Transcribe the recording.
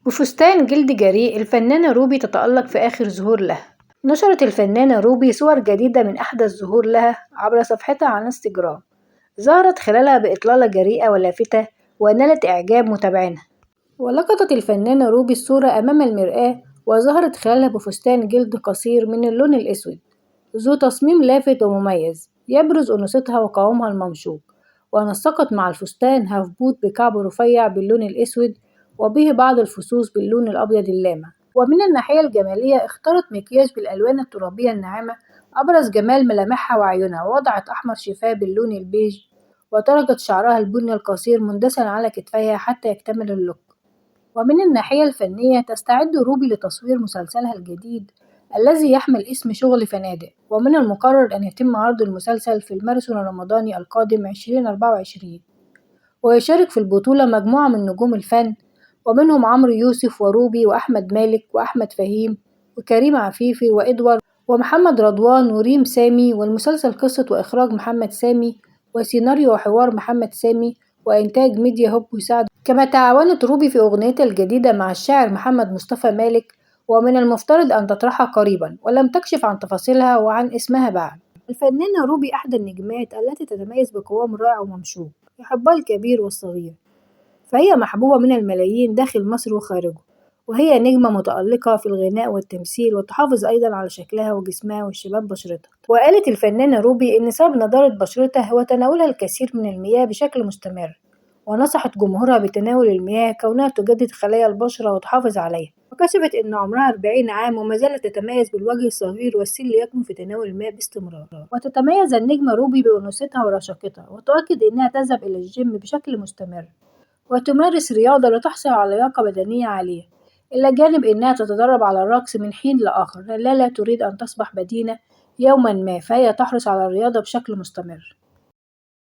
بفستان جلد جريء الفنانة روبي تتألق في آخر ظهور لها. نشرت الفنانة روبي صور جديدة من أحدث ظهور لها عبر صفحتها على انستجرام، ظهرت خلالها بإطلالة جريئة ولافتة ونالت إعجاب متابعينها. ولقطت الفنانة روبي الصورة أمام المرآة وظهرت خلالها بفستان جلد قصير من اللون الأسود ذو تصميم لافت ومميز يبرز أنوثتها وقوامها الممشوق، ونسقت مع الفستان هاف بوت بكعب رفيع باللون الأسود وبه بعض الفصوص باللون الأبيض اللامع. ومن الناحية الجمالية اختارت مكياج بالألوان الترابية الناعمة أبرز جمال ملامحها وعيونها، ووضعت أحمر شفاه باللون البيج وتركت شعرها البني القصير مندسا على كتفيها حتى يكتمل اللوك. ومن الناحية الفنية تستعد روبي لتصوير مسلسلها الجديد الذي يحمل اسم شغل فنادق، ومن المقرر أن يتم عرض المسلسل في الماراثون الرمضاني القادم 2024، ويشارك في البطولة مجموعة من نجوم الفن ومنهم عمرو يوسف وروبي وأحمد مالك وأحمد فهيم وكريم عفيفي وإدوارد ومحمد رضوان وريم سامي. والمسلسل قصة وإخراج محمد سامي وسيناريو وحوار محمد سامي وإنتاج ميديا هوب وساعد. كما تعاونت روبي في أغنيتها الجديدة مع الشاعر محمد مصطفى مالك، ومن المفترض أن تطرحها قريبا ولم تكشف عن تفاصيلها وعن اسمها بعد. الفنانة روبي أحدى النجمات التي تتميز بقوام رائع وممشوق يحبها الكبير والصغير، فهي محبوبة من الملايين داخل مصر وخارجه، وهي نجمة متألقة في الغناء والتمثيل وتحافظ أيضا على شكلها وجسمها وشباب بشرتها. وقالت الفنانة روبي إن سبب نضارة بشرتها هو تناولها الكثير من المياه بشكل مستمر، ونصحت جمهورها بتناول المياه كونها تجدد خلايا البشرة وتحافظ عليها. وكشفت إن عمرها 40 عام وما زالت تتميز بالوجه الصغير والسن يكمن في تناول الماء باستمرار. وتتميز النجمة روبي بأنوثتها ورشاقتها، وتؤكد إنها تذهب إلى الجيم بشكل مستمر وتمارس رياضة لتحصل على لياقة بدنية عالية، إلى جانب إنها تتدرب على الرقص من حين لآخر. لا تريد أن تصبح بدينة يوما ما، فهي تحرص على الرياضة بشكل مستمر.